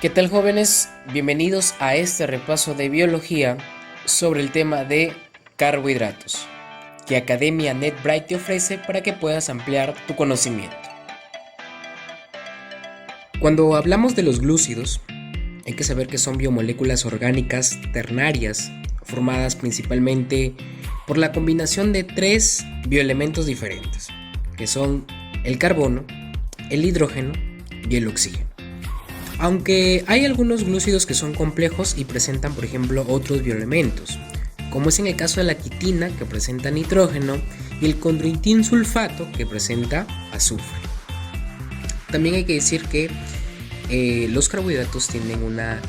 ¿Qué tal, jóvenes? Bienvenidos a este repaso de biología sobre el tema de carbohidratos que Academia NetBright te ofrece para que puedas ampliar tu conocimiento. Cuando hablamos de los glúcidos, hay que saber que son biomoléculas orgánicas ternarias formadas principalmente por la combinación de tres bioelementos diferentes, que son el carbono, el hidrógeno y el oxígeno. Aunque hay algunos glúcidos que son complejos y presentan, por ejemplo, otros bioelementos, como es en el caso de la quitina, que presenta nitrógeno, y el condroitinsulfato, que presenta azufre. También hay que decir que los carbohidratos tienen una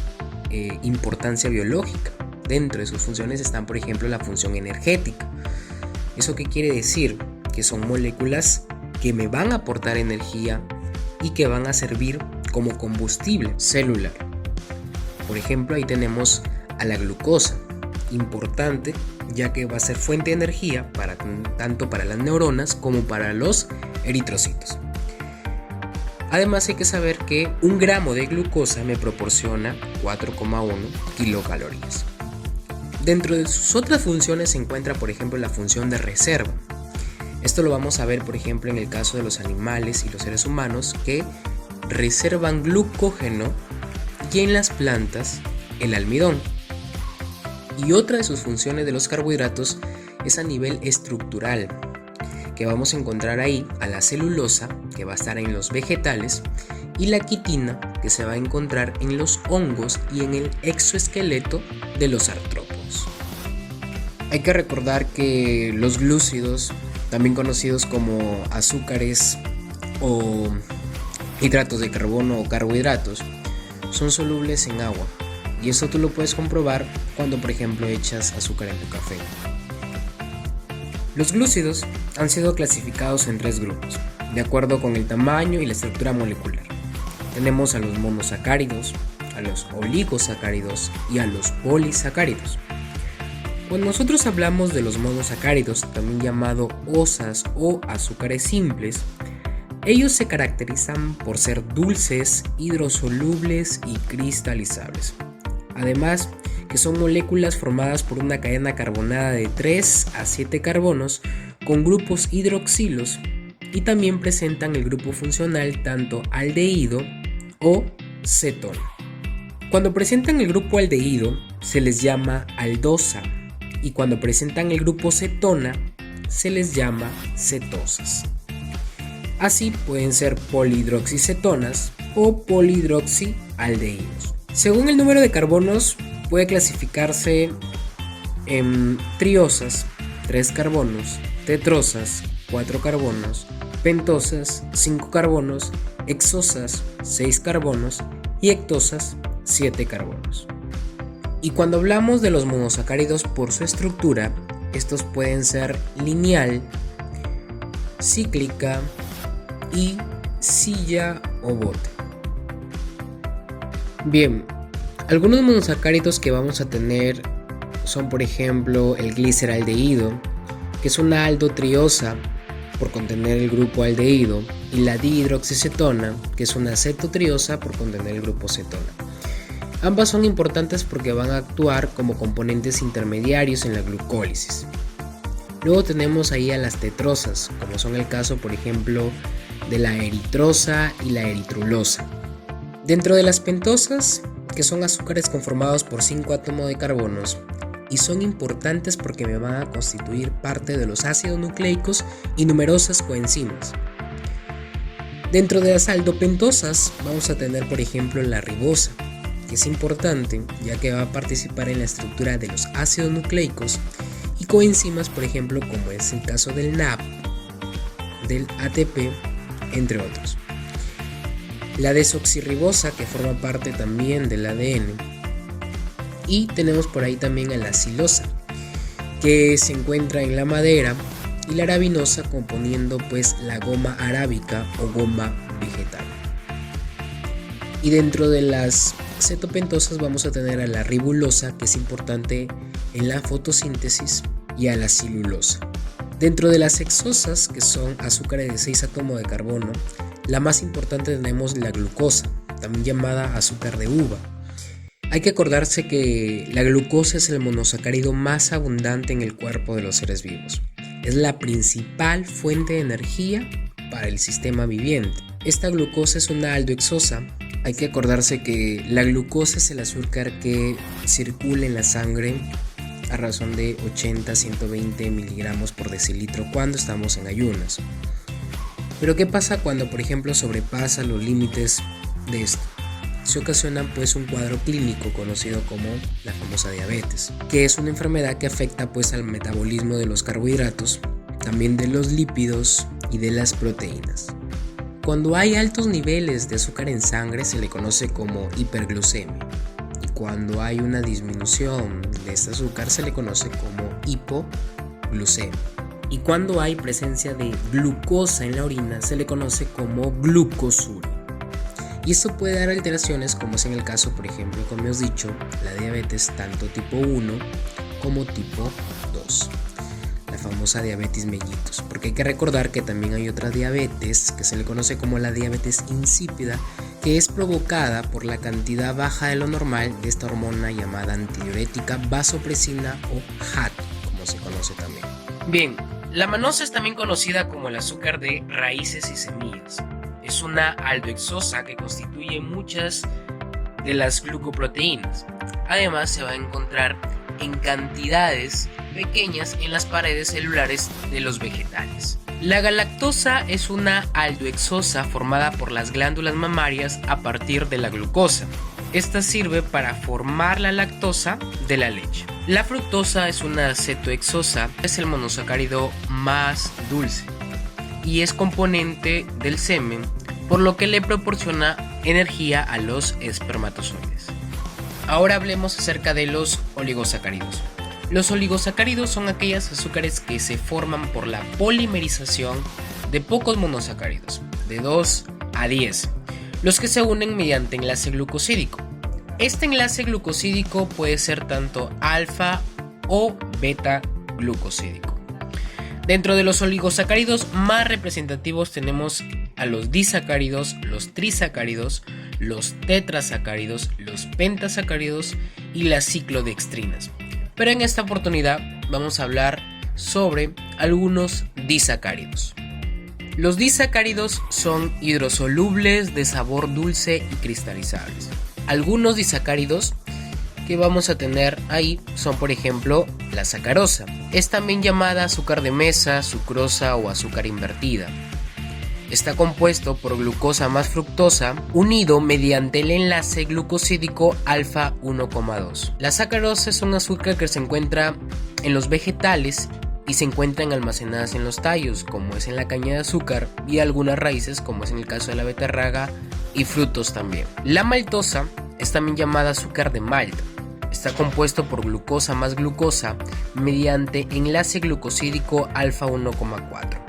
importancia biológica. Dentro de sus funciones están, por ejemplo, la función energética. ¿Eso qué quiere decir? Que son moléculas que me van a aportar energía y que van a servir como combustible celular. Por ejemplo, ahí tenemos a la glucosa, importante ya que va a ser fuente de energía tanto para las neuronas como para los eritrocitos. Además, hay que saber que 1 gramo de glucosa me proporciona 4,1 kilocalorías. Dentro de sus otras funciones se encuentra, por ejemplo, la función de reserva. Esto lo vamos a ver, por ejemplo, en el caso de los animales y los seres humanos, que reservan glucógeno, y en las plantas el almidón. Y otra de sus funciones de los carbohidratos es a nivel estructural, que vamos a encontrar ahí a la celulosa, que va a estar en los vegetales, y la quitina, que se va a encontrar en los hongos y en el exoesqueleto de los artrópodos. Hay que recordar que los glúcidos, también conocidos como azúcares o hidratos de carbono o carbohidratos, son solubles en agua, y eso tú lo puedes comprobar cuando, por ejemplo, echas azúcar en tu café. Los glúcidos han sido clasificados en 3 grupos, de acuerdo con el tamaño y la estructura molecular. Tenemos a los monosacáridos, a los oligosacáridos y a los polisacáridos. Cuando nosotros hablamos de los monosacáridos, también llamado osas o azúcares simples, ellos se caracterizan por ser dulces, hidrosolubles y cristalizables. Además, que son moléculas formadas por una cadena carbonada de 3 a 7 carbonos con grupos hidroxilos, y también presentan el grupo funcional tanto aldehído o cetona. Cuando presentan el grupo aldehído se les llama aldosa, y cuando presentan el grupo cetona se les llama cetosas. Así pueden ser polihidroxicetonas o polihidroxialdehídos. Según el número de carbonos puede clasificarse en triosas, 3 carbonos, tetrosas, 4 carbonos, pentosas, 5 carbonos, hexosas, 6 carbonos y hectosas, 7 carbonos. Y cuando hablamos de los monosacáridos por su estructura, estos pueden ser lineal, cíclica y silla o bote. Bien, algunos monosacáridos que vamos a tener son, por ejemplo, el gliceraldehído, que es una aldotriosa por contener el grupo aldehído, y la dihidroxicetona, que es una cetotriosa por contener el grupo cetona. Ambas son importantes porque van a actuar como componentes intermediarios en la glucólisis. Luego tenemos ahí a las tetrosas, como son el caso, por ejemplo, de la eritrosa y la eritrulosa. Dentro de las pentosas, que son azúcares conformados por 5 átomos de carbonos, y son importantes porque me van a constituir parte de los ácidos nucleicos y numerosas coenzimas. Dentro de las aldopentosas vamos a tener, por ejemplo, la ribosa, que es importante ya que va a participar en la estructura de los ácidos nucleicos y coenzimas, por ejemplo, como es el caso del NAP, del ATP, entre otros. La desoxirribosa, que forma parte también del ADN. Y tenemos por ahí también a la silosa, que se encuentra en la madera, y la arabinosa componiendo pues la goma arábica o goma vegetal. Y dentro de las cetopentosas vamos a tener a la ribulosa, que es importante en la fotosíntesis, y a la celulosa. Dentro de las hexosas, que son azúcares de 6 átomos de carbono, la más importante tenemos la glucosa, también llamada azúcar de uva. Hay que acordarse que la glucosa es el monosacárido más abundante en el cuerpo de los seres vivos. Es la principal fuente de energía para el sistema viviente. Esta glucosa es una aldohexosa. Hay que acordarse que la glucosa es el azúcar que circula en la sangre a razón de 80-120 miligramos por decilitro cuando estamos en ayunas. Pero ¿qué pasa cuando, por ejemplo, sobrepasa los límites de esto? Se ocasiona pues un cuadro clínico conocido como la famosa diabetes, que es una enfermedad que afecta pues al metabolismo de los carbohidratos, también de los lípidos y de las proteínas. Cuando hay altos niveles de azúcar en sangre se le conoce como hiperglucemia, y cuando hay una disminución de este azúcar se le conoce como hipoglucemia. Y cuando hay presencia de glucosa en la orina se le conoce como glucosuria. Y esto puede dar alteraciones como es en el caso, por ejemplo, como os he dicho, la diabetes tanto tipo 1 como tipo 2. La famosa diabetes mellitus, porque hay que recordar que también hay otra diabetes que se le conoce como la diabetes insípida, que es provocada por la cantidad baja de lo normal de esta hormona llamada antidiurética vasopresina o HAT, como se conoce también. Bien, la manosa es también conocida como el azúcar de raíces y semillas. Es una aldohexosa que constituye muchas de las glucoproteínas. Además, se va a encontrar en cantidades pequeñas en las paredes celulares de los vegetales. La galactosa es una aldohexosa formada por las glándulas mamarias a partir de la glucosa. Esta sirve para formar la lactosa de la leche. La fructosa es una cetohexosa, es el monosacárido más dulce y es componente del semen, por lo que le proporciona energía a los espermatozoides. Ahora hablemos acerca de los oligosacáridos. Los oligosacáridos son aquellos azúcares que se forman por la polimerización de pocos monosacáridos, de 2 a 10, los que se unen mediante enlace glucosídico. Este enlace glucosídico puede ser tanto alfa o beta glucosídico. Dentro de los oligosacáridos más representativos tenemos a los disacáridos, los trisacáridos, los tetrasacáridos, los pentasacáridos y las ciclodextrinas. Pero en esta oportunidad vamos a hablar sobre algunos disacáridos. Los disacáridos son hidrosolubles de sabor dulce y cristalizables. Algunos disacáridos que vamos a tener ahí son, por ejemplo, la sacarosa. Es también llamada azúcar de mesa, sucrosa o azúcar invertida. Está compuesto por glucosa más fructosa unido mediante el enlace glucosídico alfa 1,2. La sacarosa es un azúcar que se encuentra en los vegetales y se encuentran almacenadas en los tallos, como es en la caña de azúcar, y algunas raíces, como es en el caso de la beterraga y frutos también. La maltosa es también llamada azúcar de malta. Está compuesto por glucosa más glucosa mediante enlace glucosídico alfa 1,4.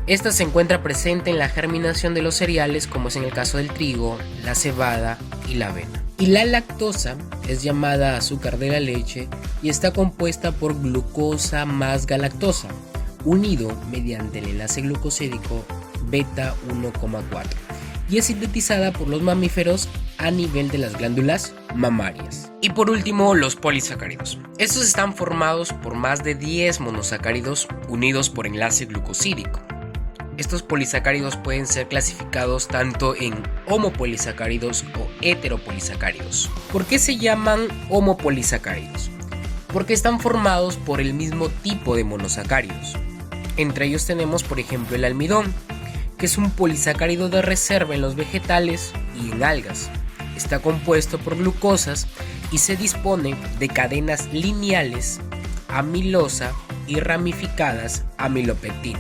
Esta se encuentra presente en la germinación de los cereales, como es en el caso del trigo, la cebada y la avena. Y la lactosa es llamada azúcar de la leche y está compuesta por glucosa más galactosa, unido mediante el enlace glucosídico beta 1,4, y es sintetizada por los mamíferos a nivel de las glándulas mamarias. Y por último, los polisacáridos. Estos están formados por más de 10 monosacáridos unidos por enlace glucosídico. Estos polisacáridos pueden ser clasificados tanto en homopolisacáridos o heteropolisacáridos. ¿Por qué se llaman homopolisacáridos? Porque están formados por el mismo tipo de monosacáridos. Entre ellos tenemos, por ejemplo, el almidón, que es un polisacárido de reserva en los vegetales y en algas. Está compuesto por glucosas y se dispone de cadenas lineales, amilosa y ramificadas amilopectina.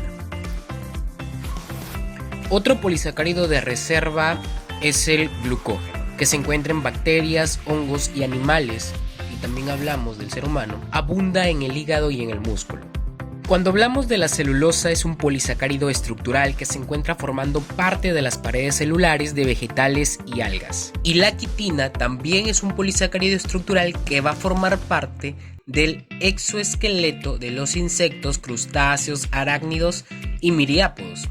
Otro polisacárido de reserva es el glucógeno, que se encuentra en bacterias, hongos y animales, y también hablamos del ser humano, abunda en el hígado y en el músculo. Cuando hablamos de la celulosa, es un polisacárido estructural que se encuentra formando parte de las paredes celulares de vegetales y algas. Y la quitina también es un polisacárido estructural que va a formar parte del exoesqueleto de los insectos, crustáceos, arácnidos y miriápodos.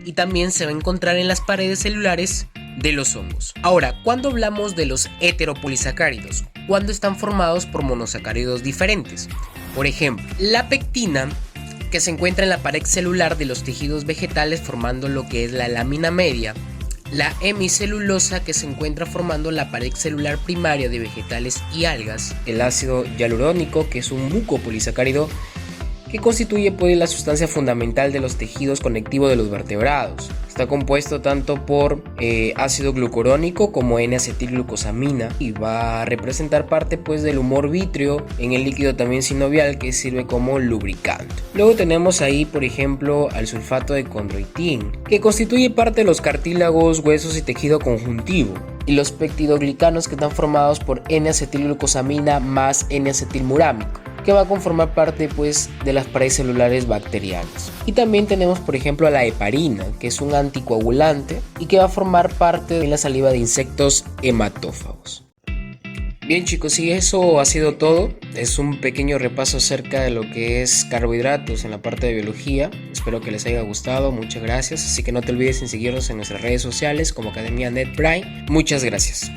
Y también se va a encontrar en las paredes celulares de los hongos. Ahora, ¿cuándo hablamos de los heteropolisacáridos? Cuando están formados por monosacáridos diferentes. Por ejemplo, la pectina, que se encuentra en la pared celular de los tejidos vegetales formando lo que es la lámina media. La hemicelulosa, que se encuentra formando la pared celular primaria de vegetales y algas. El ácido hialurónico, que es un mucopolisacárido que constituye pues la sustancia fundamental de los tejidos conectivos de los vertebrados. Está compuesto tanto por ácido glucurónico como N-acetilglucosamina y va a representar parte pues del humor vítreo en el líquido también sinovial, que sirve como lubricante. Luego tenemos ahí por ejemplo al sulfato de condroitín, que constituye parte de los cartílagos, huesos y tejido conjuntivo, y los peptidoglicanos, que están formados por N-acetilglucosamina más N-acetilmurámico, que va a conformar parte pues de las paredes celulares bacterianas. Y también tenemos por ejemplo a la heparina, que es un anticoagulante y que va a formar parte de la saliva de insectos hematófagos. Bien chicos, y eso ha sido todo. Es un pequeño repaso acerca de lo que es carbohidratos en la parte de biología. Espero que les haya gustado, muchas gracias. Así que no te olvides en seguirnos en nuestras redes sociales como Academia NetBrain. Muchas gracias.